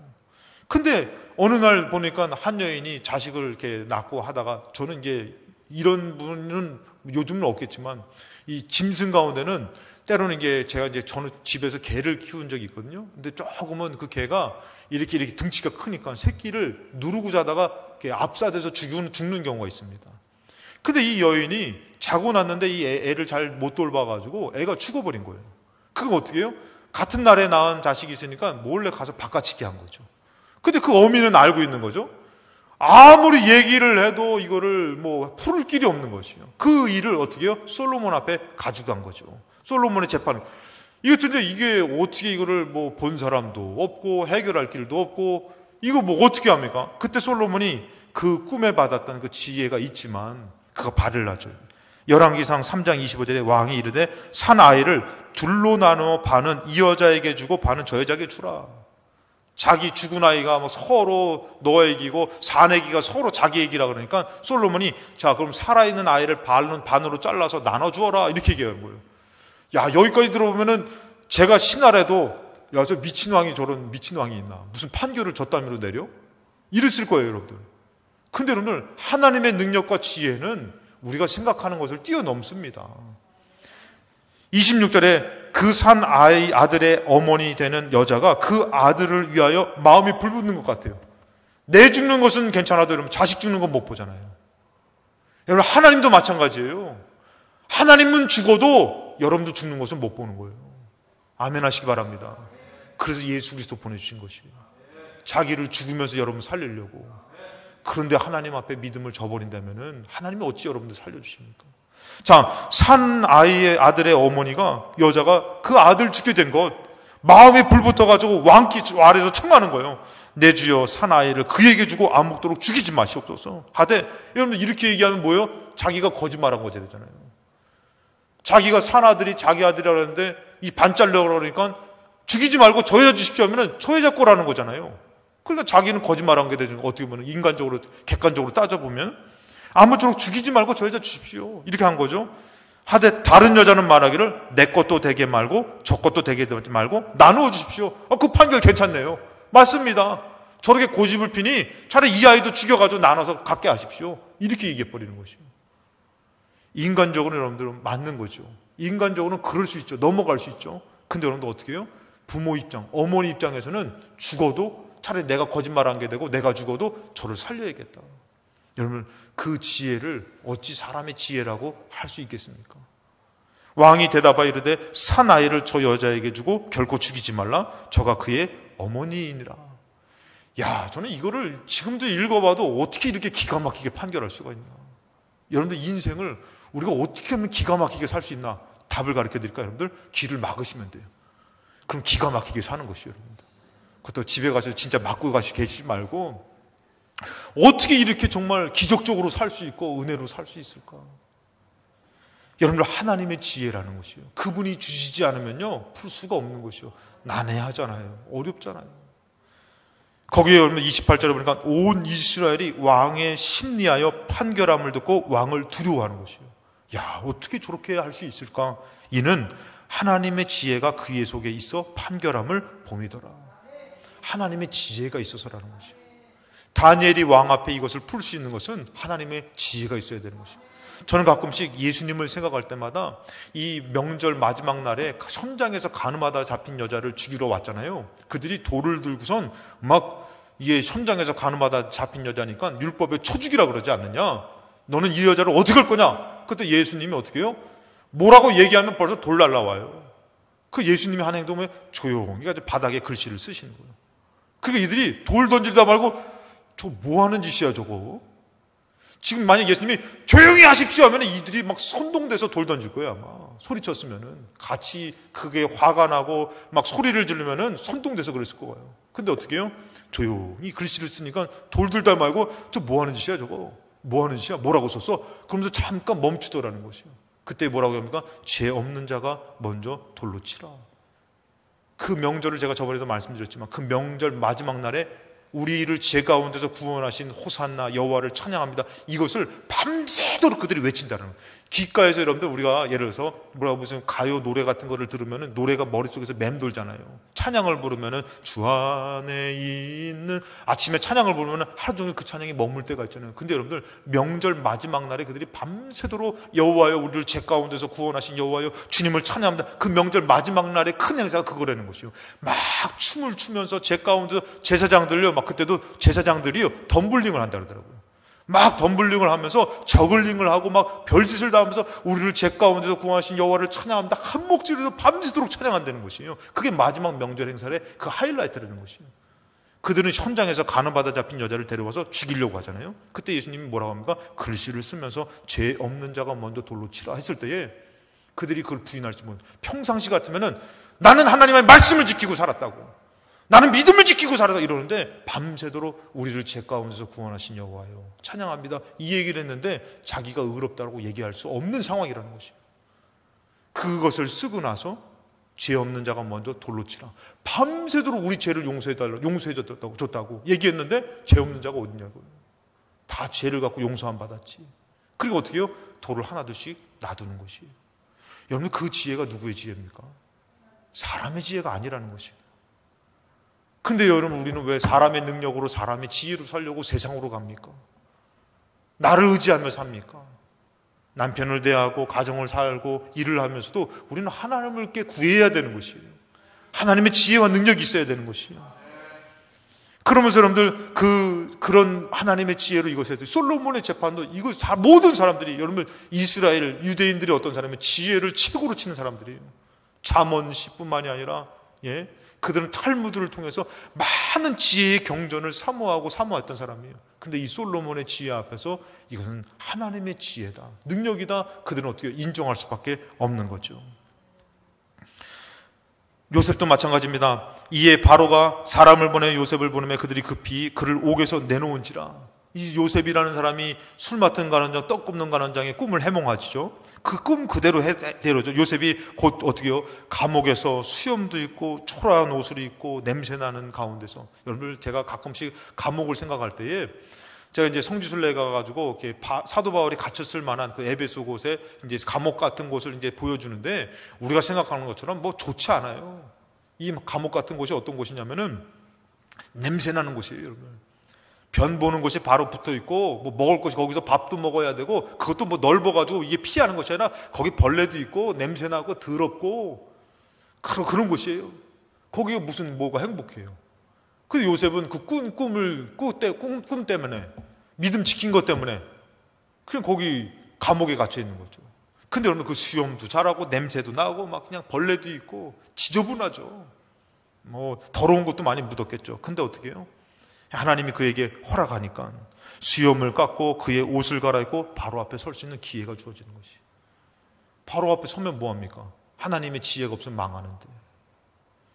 근데 어느 날 보니까 한 여인이 자식을 이렇게 낳고 하다가, 저는 이제 이런 분은 요즘은 없겠지만 이 짐승 가운데는 때로는 이게 저는 집에서 개를 키운 적이 있거든요. 근데 조금은 그 개가 이렇게 등치가 크니까 새끼를 누르고 자다가 이렇게 압사돼서 죽는 경우가 있습니다. 근데 이 여인이 자고 났는데 이 애를 잘 못 돌봐가지고 애가 죽어버린 거예요. 그거 어떻게 해요? 같은 날에 낳은 자식이 있으니까 몰래 가서 바꿔치기 한 거죠. 근데 그 어미는 알고 있는 거죠. 아무리 얘기를 해도 이거를 풀을 길이 없는 것이에요. 그 일을 어떻게 해요? 솔로몬 앞에 가져간 거죠. 솔로몬의 재판을. 이게 어떻게 이거를 본 사람도 없고 해결할 길도 없고 이거 어떻게 합니까? 그때 솔로몬이 그 꿈에 받았던 그 지혜가 있지만 그가 발을 놔줘요. 열왕기상 3장 25절에 왕이 이르되 산 아이를 둘로 나누어 반은 이 여자에게 주고 반은 저 여자에게 주라. 자기 죽은 아이가 서로 너 애기고 산 애기가 서로 자기 애기라 그러니까 솔로몬이 자 그럼 살아있는 아이를 반으로 잘라서 나눠주어라 이렇게 얘기하는 거예요. 야 여기까지 들어보면은 제가 신하라도 야 저 미친 왕이 저런 미친 왕이 있나, 무슨 판결을 저 따위로 내려? 이랬을 거예요 여러분들. 근데 여러분들 하나님의 능력과 지혜는 우리가 생각하는 것을 뛰어넘습니다. 26절에 그 산 아들의 어머니 되는 여자가 그 아들을 위하여 마음이 불붙는 것 같아요. 내 죽는 것은 괜찮아도 여러분 자식 죽는 건 못 보잖아요. 여러분 하나님도 마찬가지예요. 하나님은 죽어도 여러분도 죽는 것은 못 보는 거예요. 아멘 하시기 바랍니다. 그래서 예수 그리스도 보내주신 것이에요. 자기를 죽으면서 여러분 살리려고. 그런데 하나님 앞에 믿음을 저버린다면은 하나님이 어찌 여러분들 살려주십니까? 자, 산 아들의 어머니가, 여자가 그 아들 죽게 된 것, 마음에 불붙어가지고 왕기 아래서 청하는 거예요. 내 주여 산 아이를 그에게 주고 안 먹도록 죽이지 마시옵소서 하되, 여러분들 이렇게 얘기하면 뭐예요? 자기가 거짓말한 거지 되잖아요. 자기가 산 아들이 자기 아들이라는데 이 반 잘려고 그러니까 죽이지 말고 저 여자 주십시오 하면은 저 여자 거라는 거잖아요. 그러니까 자기는 거짓말한 게 되죠. 어떻게 보면 인간적으로 객관적으로 따져보면 아무쪼록 죽이지 말고 저 여자 주십시오 이렇게 한 거죠. 하되 다른 여자는 말하기를 내 것도 되게 말고 저 것도 되게 말고 나누어 주십시오. 그 판결 괜찮네요. 맞습니다. 저렇게 고집을 피니 차라리 이 아이도 죽여가지고 나눠서 갖게 하십시오 이렇게 얘기해버리는 것이요. 인간적으로 여러분들은 맞는 거죠. 인간적으로는 그럴 수 있죠. 넘어갈 수 있죠. 근데 여러분들 어떻게 해요? 부모 입장, 어머니 입장에서는 죽어도 차라리 내가 거짓말한 게 되고 내가 죽어도 저를 살려야겠다. 여러분 그 지혜를 어찌 사람의 지혜라고 할 수 있겠습니까? 왕이 대답하여 이르되 산 아이를 저 여자에게 주고 결코 죽이지 말라. 저가 그의 어머니이니라. 야, 저는 이거를 지금도 읽어봐도 어떻게 이렇게 기가 막히게 판결할 수가 있나. 여러분들 인생을 우리가 어떻게 하면 기가 막히게 살 수 있나 답을 가르쳐 드릴까요? 여러분들 길을 막으시면 돼요. 그럼 기가 막히게 사는 것이에요. 여러분들 그것도 집에 가서 진짜 막고 계시지 말고 어떻게 이렇게 정말 기적적으로 살 수 있고 은혜로 살 수 있을까? 여러분들 하나님의 지혜라는 것이요. 그분이 주시지 않으면요 풀 수가 없는 것이요. 난해하잖아요. 어렵잖아요. 거기에 여러분 28절에 보니까 온 이스라엘이 왕의 심리하여 판결함을 듣고 왕을 두려워하는 것이요. 야, 어떻게 저렇게 할 수 있을까? 이는 하나님의 지혜가 그의 속에 있어 판결함을 봄이더라. 하나님의 지혜가 있어서라는 것이에요. 다니엘이 왕 앞에 이것을 풀 수 있는 것은 하나님의 지혜가 있어야 되는 것이에요. 저는 가끔씩 예수님을 생각할 때마다 이 명절 마지막 날에 현장에서 가늠하다 잡힌 여자를 죽이러 왔잖아요. 그들이 돌을 들고선 막 이게 현장에서 가늠하다 잡힌 여자니까 율법에 쳐 죽이라 그러지 않느냐. 너는 이 여자를 어떻게 할 거냐. 그때 예수님이 어떻게 해요? 뭐라고 얘기하면 벌써 돌 날라와요. 그 예수님이 하는 행동에 조용히 바닥에 글씨를 쓰시는 거예요. 그러니까 이들이 돌 던지다 말고 저 뭐 하는 짓이야 저거. 지금 만약 예수님이 조용히 하십시오 하면 이들이 막 선동돼서 돌 던질 거예요. 아마 소리쳤으면은 같이 그게 화가 나고 막 소리를 지르면은 선동돼서 그랬을 거예요. 근데 어떻게 해요? 조용히 글씨를 쓰니까 돌 들다 말고 저 뭐 하는 짓이야 저거. 뭐 하는 짓이야? 뭐라고 썼어? 그러면서 잠깐 멈추더라는 것이요. 그때 뭐라고 합니까? 죄 없는 자가 먼저 돌로 치라. 그 명절을 제가 저번에도 말씀드렸지만 그 명절 마지막 날에 우리를 죄 가운데서 구원하신 호산나 여호와를 찬양합니다. 이것을 밤새도록 그들이 외친다는 거예요. 귓가에서 여러분들 우리가 예를 들어서 뭐라고 무슨 가요 노래 같은 거를 들으면은 노래가 머릿속에서 맴돌잖아요. 찬양을 부르면은 주 안에 있는 아침에 찬양을 부르면은 하루 종일 그 찬양이 머물 때가 있잖아요. 근데 여러분들 명절 마지막 날에 그들이 밤새도록 여호와여 우리를 죄 가운데서 구원하신 여호와여 주님을 찬양합니다. 그 명절 마지막 날의 큰 행사가 그거라는 것이요. 막 춤을 추면서 죄 가운데서 제사장들요 막 그때도 제사장들이요 덤블링을 한다 그러더라고요. 막 덤블링을 하면서 저글링을 하고 막 별짓을 다 하면서 우리를 죄 가운데서 구원하신 여호와를 찬양합니다. 한 목소리로 밤새도록 찬양한다는 것이에요. 그게 마지막 명절 행사의 그 하이라이트라는 것이에요. 그들은 현장에서 가늠받아 잡힌 여자를 데려와서 죽이려고 하잖아요. 그때 예수님이 뭐라고 합니까? 글씨를 쓰면서 죄 없는 자가 먼저 돌로 치라 했을 때에 그들이 그걸 부인할지 모르는 평상시 같으면은 나는 하나님의 말씀을 지키고 살았다고 나는 믿음을 지키고 살았다 이러는데 밤새도록 우리를 죄 가운데서 구원하신 여호와여 찬양합니다. 이 얘기를 했는데 자기가 의롭다고 얘기할 수 없는 상황이라는 것이에요. 그것을 쓰고 나서 죄 없는 자가 먼저 돌로 치라. 밤새도록 우리 죄를 용서해줬다고 얘기했는데 죄 없는 자가 어딨냐고요. 다 죄를 갖고 용서 안 받았지. 그리고 어떻게 해요? 돌을 하나둘씩 놔두는 것이에요. 여러분 그 지혜가 누구의 지혜입니까? 사람의 지혜가 아니라는 것이에요. 근데 여러분 우리는 왜 사람의 능력으로 사람의 지혜로 살려고 세상으로 갑니까? 나를 의지하며 삽니까? 남편을 대하고 가정을 살고 일을 하면서도 우리는 하나님을 구해야 되는 것이에요. 하나님의 지혜와 능력이 있어야 되는 것이에요. 그러면서 여러분들 그런 하나님의 지혜로 이것에 솔로몬의 재판도 이거 모든 사람들이 여러분 이스라엘 유대인들이 어떤 사람이 지혜를 최고로 치는 사람들이에요. 잠언시뿐만이 아니라 그들은 탈무드를 통해서 많은 지혜의 경전을 사모했던 사람이에요. 근데 이 솔로몬의 지혜 앞에서 이것은 하나님의 지혜다, 능력이다. 그들은 어떻게 인정할 수밖에 없는 거죠. 요셉도 마찬가지입니다. 이에 바로가 사람을 보내 요셉을 부르매 그들이 급히 그를 옥에서 내놓은지라. 이 요셉이라는 사람이 술 맡은 간원장, 떡 굽는 간원장의 꿈을 해몽하시죠. 그 꿈 그대로 대로죠. 요셉이 곧 어떻게 해요? 감옥에서 수염도 있고 초라한 옷을 입고 냄새나는 가운데서. 여러분들 제가 가끔씩 감옥을 생각할 때에 제가 이제 성지순례 가가지고 이렇게 사도 바울이 갇혔을 만한 그 에베소 곳에 이제 감옥 같은 곳을 이제 보여주는데 우리가 생각하는 것처럼 뭐 좋지 않아요. 이 감옥 같은 곳이 어떤 곳이냐면은 냄새나는 곳이에요, 여러분. 변 보는 곳이 바로 붙어 있고 뭐 먹을 것이 거기서 밥도 먹어야 되고 그것도 뭐 넓어가지고 이게 피하는 것이 아니라 거기 벌레도 있고 냄새나고 더럽고 그런 곳이에요. 거기에 무슨 뭐가 행복해요. 그 요셉은 그 꿈 때문에 믿음 지킨 것 때문에 그냥 거기 감옥에 갇혀 있는 거죠. 근데 여러분 그 수염도 자라고 냄새도 나고 막 그냥 벌레도 있고 지저분하죠. 뭐 더러운 것도 많이 묻었겠죠. 근데 어떻게 해요? 하나님이 그에게 허락하니까 수염을 깎고 그의 옷을 갈아입고 바로 앞에 설 수 있는 기회가 주어지는 것이. 바로 앞에 서면 뭐합니까? 하나님의 지혜가 없으면 망하는데.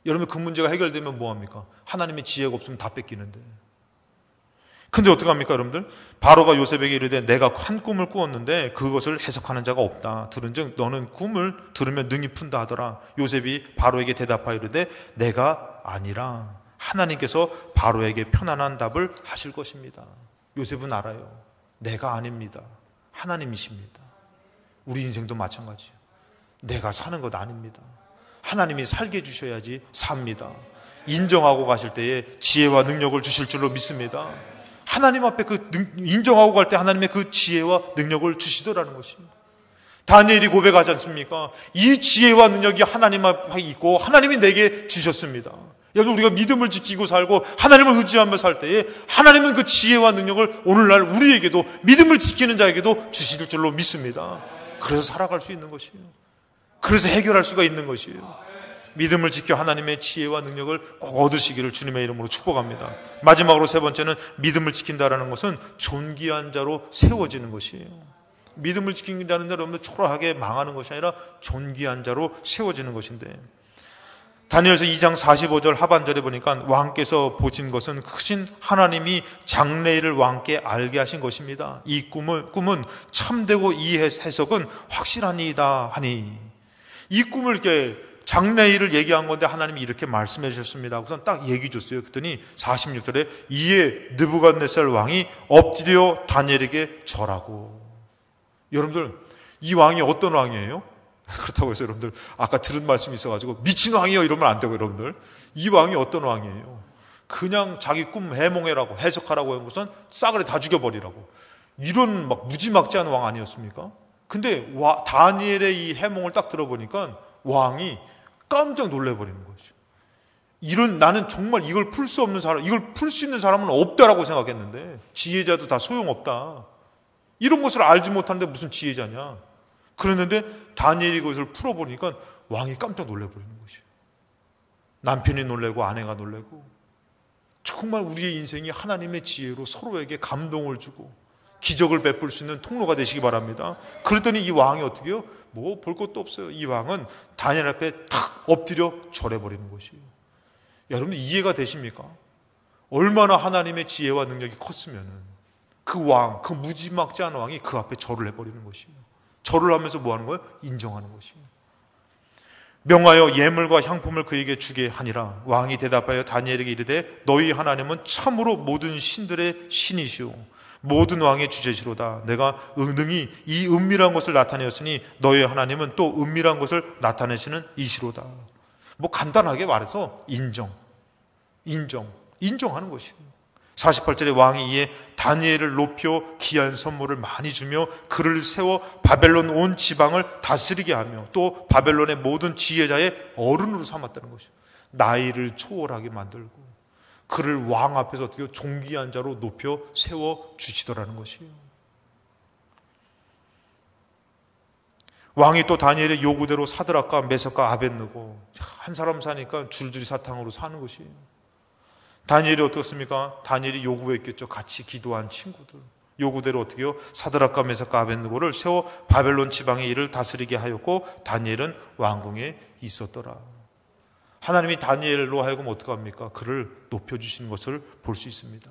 여러분 그 문제가 해결되면 뭐합니까? 하나님의 지혜가 없으면 다 뺏기는데. 근데 어떡합니까 여러분들? 바로가 요셉에게 이르되 내가 한 꿈을 꾸었는데 그것을 해석하는 자가 없다. 들은즉 너는 꿈을 들으면 능히 푼다 하더라. 요셉이 바로에게 대답하여 이르되 내가 아니라 하나님께서 바로에게 편안한 답을 하실 것입니다. 요셉은 알아요. 내가 아닙니다. 하나님이십니다. 우리 인생도 마찬가지예요. 내가 사는 것 아닙니다. 하나님이 살게 해주셔야지 삽니다. 인정하고 가실 때에 지혜와 능력을 주실 줄로 믿습니다. 하나님 앞에 인정하고 갈 때 하나님의 그 지혜와 능력을 주시더라는 것입니다. 다니엘이 고백하지 않습니까? 이 지혜와 능력이 하나님 앞에 있고 하나님이 내게 주셨습니다. 여러분, 우리가 믿음을 지키고 살고 하나님을 의지하며 살 때에 하나님은 그 지혜와 능력을 오늘날 우리에게도, 믿음을 지키는 자에게도 주실 줄로 믿습니다. 그래서 살아갈 수 있는 것이에요. 그래서 해결할 수가 있는 것이에요. 믿음을 지켜 하나님의 지혜와 능력을 꼭 얻으시기를 주님의 이름으로 축복합니다. 마지막으로 세 번째는, 믿음을 지킨다라는 것은 존귀한 자로 세워지는 것이에요. 믿음을 지킨다는 자는 여러분들 초라하게 망하는 것이 아니라 존귀한 자로 세워지는 것인데, 다니엘서 2장 45절 하반절에 보니까 왕께서 보신 것은 크신 하나님이 장래일을 왕께 알게 하신 것입니다. 이 꿈은 참되고 이 해석은 확실하니이다 하니, 이 꿈을 이렇게 장래일을 얘기한 건데 하나님이 이렇게 말씀해 주셨습니다. 우선 딱 얘기 줬어요. 그랬더니 46절에 이에 느부갓네살 왕이 엎드려 다니엘에게 절하고. 여러분들, 이 왕이 어떤 왕이에요? 그렇다고 해서 여러분들 아까 들은 말씀이 있어가지고 미친 왕이요 이러면 안 되고, 여러분들 이 왕이 어떤 왕이에요? 그냥 자기 꿈 해몽해라고 해석하라고 한 것은 싸그리 다 죽여버리라고, 이런 막 무지막지한 왕 아니었습니까? 근데 다니엘의 이 해몽을 딱 들어보니까 왕이 깜짝 놀래버리는 거죠. 나는 정말 이걸 풀 수 없는 사람, 이걸 풀 수 있는 사람은 없다라고 생각했는데 지혜자도 다 소용없다, 이런 것을 알지 못하는데 무슨 지혜자냐. 그랬는데 다니엘이 그것을 풀어보니까 왕이 깜짝 놀래버리는 것이에요. 남편이 놀래고 아내가 놀래고, 정말 우리의 인생이 하나님의 지혜로 서로에게 감동을 주고 기적을 베풀 수 있는 통로가 되시기 바랍니다. 그랬더니 이 왕이 어떻게 해요? 뭐 볼 것도 없어요. 이 왕은 다니엘 앞에 탁 엎드려 절해버리는 것이에요. 여러분, 이해가 되십니까? 얼마나 하나님의 지혜와 능력이 컸으면 그 왕, 그 무지막지한 왕이 그 앞에 절을 해버리는 것이에요. 절을 하면서 뭐 하는 거예요? 인정하는 것이에요. 명하여 예물과 향품을 그에게 주게 하니라. 왕이 대답하여 다니엘에게 이르되 너희 하나님은 참으로 모든 신들의 신이시오 모든 왕의 주제시로다. 내가 능히 이 은밀한 것을 나타내었으니 너희 하나님은 또 은밀한 것을 나타내시는 이시로다. 뭐 간단하게 말해서 인정하는 것이에요. 48절에 왕이 이에 다니엘을 높여 귀한 선물을 많이 주며 그를 세워 바벨론 온 지방을 다스리게 하며 또 바벨론의 모든 지혜자의 어른으로 삼았다는 것이에요. 나이를 초월하게 만들고 그를 왕 앞에서 어떻게 존귀한 자로 높여 세워 주시더라는 것이에요. 왕이 또 다니엘의 요구대로 사드락과 메삭과 아벳느고, 한 사람 사니까 줄줄이 사탕으로 사는 것이에요. 다니엘이 어떻습니까? 다니엘이 요구했겠죠. 같이 기도한 친구들. 요구대로 어떻게 해요? 사드락과 메삭과 아벳느고를 세워 바벨론 지방의 일을 다스리게 하였고 다니엘은 왕궁에 있었더라. 하나님이 다니엘로 하여금 어떻게 합니까? 그를 높여주시는 것을 볼 수 있습니다.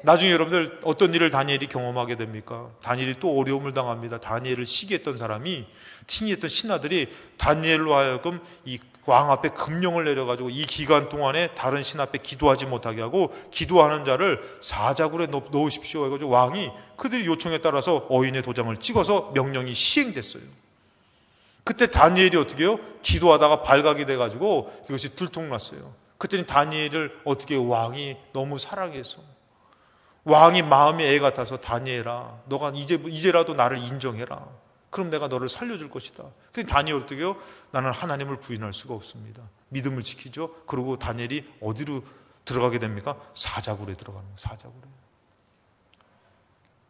나중에 여러분들 어떤 일을 다니엘이 경험하게 됩니까? 다니엘이 또 어려움을 당합니다. 다니엘을 시기했던 사람이, 팅이했던 신하들이 다니엘로 하여금 이 왕 앞에 금령을 내려가지고 이 기간 동안에 다른 신 앞에 기도하지 못하게 하고 기도하는 자를 사자굴에 넣으십시오 해가지고 왕이 그들의 요청에 따라서 어인의 도장을 찍어서 명령이 시행됐어요. 그때 다니엘이 어떻게 해요? 기도하다가 발각이 돼가지고 이것이 들통났어요. 그때는 다니엘을 어떻게 해요? 왕이 너무 사랑해서, 왕이 마음이 애 같아서 다니엘아, 너가 이제라도 나를 인정해라. 그럼 내가 너를 살려줄 것이다. 그래서 다니엘 어떻게 해요? 나는 하나님을 부인할 수가 없습니다. 믿음을 지키죠. 그리고 다니엘이 어디로 들어가게 됩니까? 사자굴에 들어가는 거예요. 사자굴에.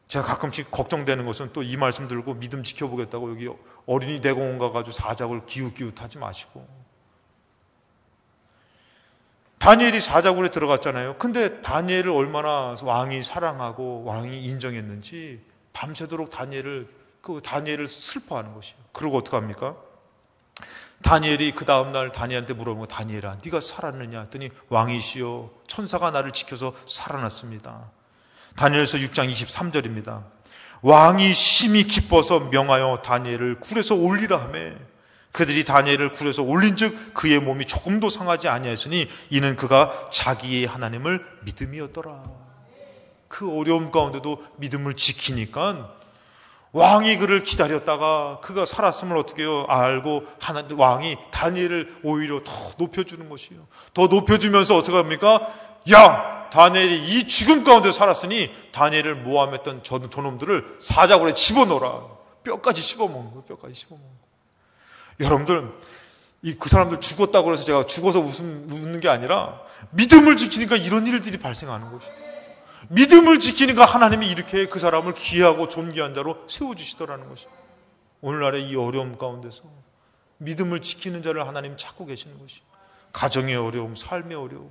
제가 가끔씩 걱정되는 것은 또 이 말씀 들고 믿음 지켜보겠다고 여기 어린이 대공원 가가지고 사자굴 기웃기웃하지 마시고. 다니엘이 사자굴에 들어갔잖아요. 근데 다니엘을 얼마나 왕이 사랑하고 왕이 인정했는지 밤새도록 다니엘을 슬퍼하는 것이에요. 그리고 어떡합니까? 다니엘이 그 다음날 다니엘한테 물어보고, 다니엘아 네가 살았느냐 했더니 왕이시여 천사가 나를 지켜서 살아났습니다. 다니엘서 6장 23절입니다. 왕이 심히 기뻐서 명하여 다니엘을 굴에서 올리라 하며 그들이 다니엘을 굴에서 올린즉 그의 몸이 조금도 상하지 아니하였으니 이는 그가 자기의 하나님을 믿음이었더라. 그 어려움 가운데도 믿음을 지키니까 왕이 그를 기다렸다가 그가 살았음을 어떻게 알고 왕이 다니엘을 오히려 더 높여주는 것이에요. 더 높여주면서 어떻게 합니까? 야, 다니엘이 이 죽음 가운데 살았으니 다니엘을 모함했던 저놈들을 사자굴에 집어넣어라. 뼈까지 씹어먹는 거예요. 뼈까지 씹어먹는 거예요. 여러분들, 그 사람들 죽었다고 해서 제가 죽어서 웃는 게 아니라 믿음을 지키니까 이런 일들이 발생하는 것이에요. 믿음을 지키니까 하나님이 이렇게 그 사람을 귀하고 존귀한 자로 세워주시더라는 것이에요. 오늘날의 이 어려움 가운데서 믿음을 지키는 자를 하나님 찾고 계시는 것이에요. 가정의 어려움, 삶의 어려움,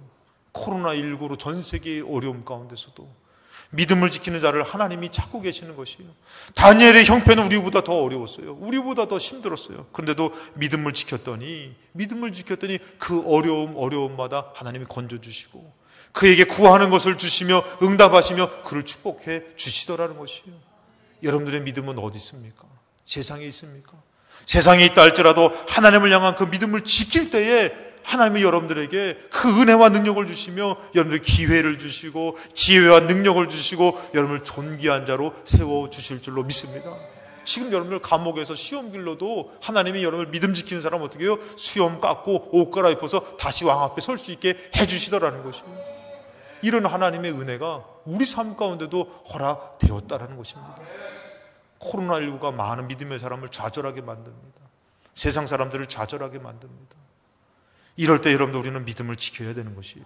코로나19로 전 세계의 어려움 가운데서도 믿음을 지키는 자를 하나님이 찾고 계시는 것이에요. 다니엘의 형편은 우리보다 더 어려웠어요. 우리보다 더 힘들었어요. 그런데도 믿음을 지켰더니 그 어려움마다 하나님이 건져주시고 그에게 구하는 것을 주시며 응답하시며 그를 축복해 주시더라는 것이에요. 여러분들의 믿음은 어디 있습니까? 세상에 있습니까? 세상에 있다 할지라도 하나님을 향한 그 믿음을 지킬 때에 하나님이 여러분들에게 그 은혜와 능력을 주시며 여러분들 기회를 주시고 지혜와 능력을 주시고 여러분을 존귀한 자로 세워주실 줄로 믿습니다. 지금 여러분들 감옥에서 시험 길러도 하나님이 여러분을 믿음 지키는 사람 어떻게 해요? 수염 깎고 옷 갈아입어서 다시 왕 앞에 설 수 있게 해주시더라는 것이에요. 이런 하나님의 은혜가 우리 삶 가운데도 허락되었다라는 것입니다. 코로나19가 많은 믿음의 사람을 좌절하게 만듭니다. 세상 사람들을 좌절하게 만듭니다. 이럴 때 여러분들 우리는 믿음을 지켜야 되는 것이에요.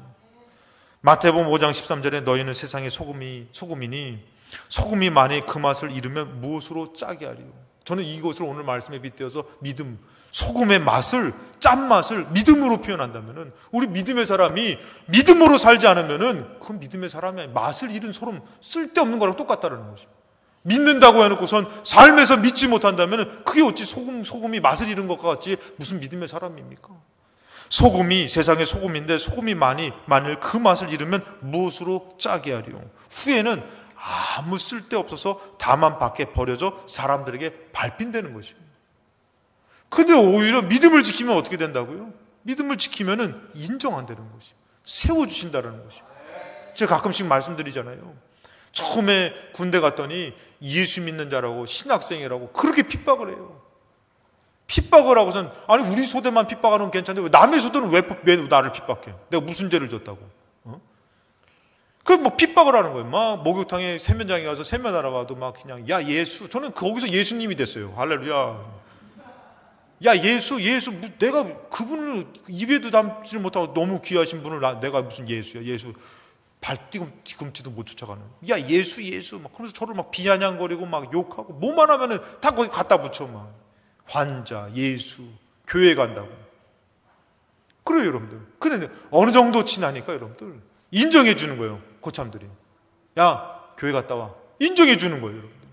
마태복음 5장 13절에 너희는 세상의 소금이니 소금이 만일 그 맛을 잃으면 무엇으로 짜게 하리요. 저는 이것을 오늘 말씀에 빗대어서 믿음, 소금의 맛을, 짠맛을 믿음으로 표현한다면은 우리 믿음의 사람이 믿음으로 살지 않으면은 그건 믿음의 사람이 아니라 맛을 잃은 소금, 쓸데없는 거랑 똑같다는 것입니다. 믿는다고 해놓고선 삶에서 믿지 못한다면은 그게 어찌 소금이 맛을 잃은 것과 같지 무슨 믿음의 사람입니까? 소금이 세상의 소금인데 소금이 만일 그 맛을 잃으면 무엇으로 짜게 하리요. 후에는 아무 쓸데없어서 다만 밖에 버려져 사람들에게 밟힌다는 것입니다. 근데 오히려 믿음을 지키면 어떻게 된다고요? 믿음을 지키면은 인정한다는 것이에요. 세워주신다는 것이에요. 제가 가끔씩 말씀드리잖아요. 처음에 군대 갔더니 예수 믿는 자라고 신학생이라고 그렇게 핍박을 해요. 핍박을 하고선 아니 우리 소대만 핍박하는 건 괜찮은데 왜 남의 소대는 왜 나를 핍박해? 내가 무슨 죄를 졌다고? 그 뭐 핍박을 하는 거예요. 막 목욕탕에 세면장에 가서 세면하러 가도 막 그냥 야 예수, 저는 거기서 예수님이 됐어요. 할렐루야. 야 예수 내가 그분을 입에도 담지 못하고 너무 귀하신 분을 내가 무슨 예수야. 예수 발뒤꿈치도 못 쫓아가는. 야 예수 막 그러면서 저를 막 비아냥거리고 막 욕하고 뭐만 하면은 다 거기 갖다 붙여 막 환자, 예수, 교회 간다고. 그래요 여러분들. 근데 어느 정도 지나니까 여러분들 인정해 주는 거예요. 고참들이. 야 교회 갔다 와. 인정해 주는 거예요 여러분들.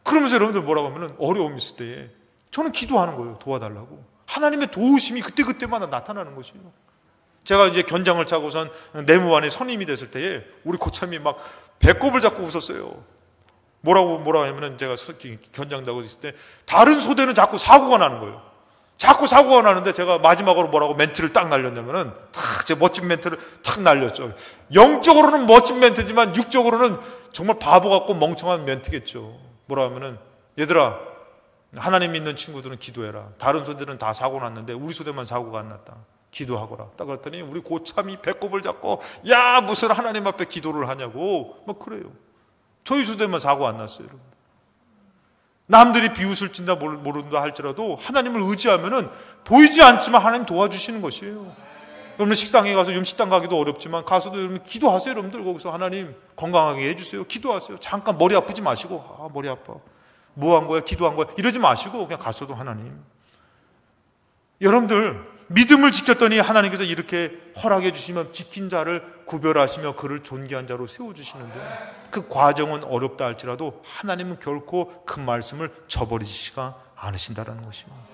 그러면서 여러분들 뭐라고 하면은 어려움 있을 때에 저는 기도하는 거예요. 도와달라고. 하나님의 도우심이 그때마다 나타나는 것이에요. 제가 이제 견장을 차고선 내무반에 선임이 됐을 때에 우리 고참이 막 배꼽을 잡고 웃었어요. 뭐라고 하냐면은 제가 견장다고 있을 때 다른 소대는 자꾸 사고가 나는 거예요. 자꾸 사고가 나는데 제가 마지막으로 뭐라고 멘트를 딱 날렸냐면은 제 멋진 멘트를 탁 날렸죠. 영적으로는 멋진 멘트지만 육적으로는 정말 바보 같고 멍청한 멘트겠죠. 뭐라 하면은 얘들아 하나님 믿는 친구들은 기도해라. 다른 소대는 다 사고 났는데 우리 소대만 사고가 안 났다. 기도하거라. 딱 그랬더니 우리 고참이 배꼽을 잡고 야 무슨 하나님 앞에 기도를 하냐고 막 그래요. 저희 소대만 사고 안 났어요. 여러분. 남들이 비웃을진다 모른다 할지라도 하나님을 의지하면은 보이지 않지만 하나님 도와주시는 것이에요. 여러분 식당에 가서 식당 가기도 어렵지만 가서도 여러분 기도하세요. 여러분들 거기서 하나님 건강하게 해주세요. 기도하세요. 잠깐 머리 아프지 마시고 머리 아파. 뭐 한 거야? 기도한 거야? 이러지 마시고 그냥 가서도 하나님. 여러분들 믿음을 지켰더니 하나님께서 이렇게 허락해 주시면 지킨 자를 구별하시며 그를 존귀한 자로 세워주시는데 그 과정은 어렵다 할지라도 하나님은 결코 그 말씀을 저버리시지가 않으신다는 것입니다.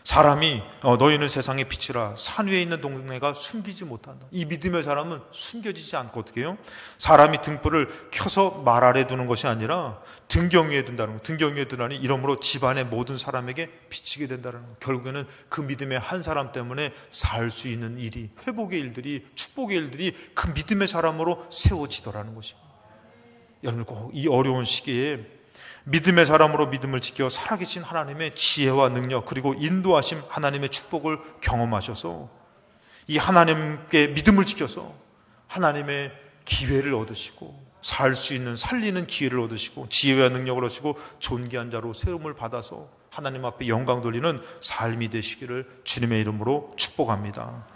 사람이 너희는 세상의 빛이라 산 위에 있는 동네가 숨기지 못한다. 이 믿음의 사람은 숨겨지지 않고 어떻게 해요? 사람이 등불을 켜서 말 아래 두는 것이 아니라 등경 위에 둔다는 것. 등경 위에 두라니 이러므로 집안의 모든 사람에게 비치게 된다는 것. 결국에는 그 믿음의 한 사람 때문에 살 수 있는 일이, 회복의 일들이, 축복의 일들이 그 믿음의 사람으로 세워지더라는 것입니다. 여러분 꼭 이 어려운 시기에 믿음의 사람으로 믿음을 지켜 살아계신 하나님의 지혜와 능력 그리고 인도하심 하나님의 축복을 경험하셔서 이 하나님께 믿음을 지켜서 하나님의 기회를 얻으시고 살 수 있는 살리는 기회를 얻으시고 지혜와 능력을 얻으시고 존귀한 자로 세움을 받아서 하나님 앞에 영광 돌리는 삶이 되시기를 주님의 이름으로 축복합니다.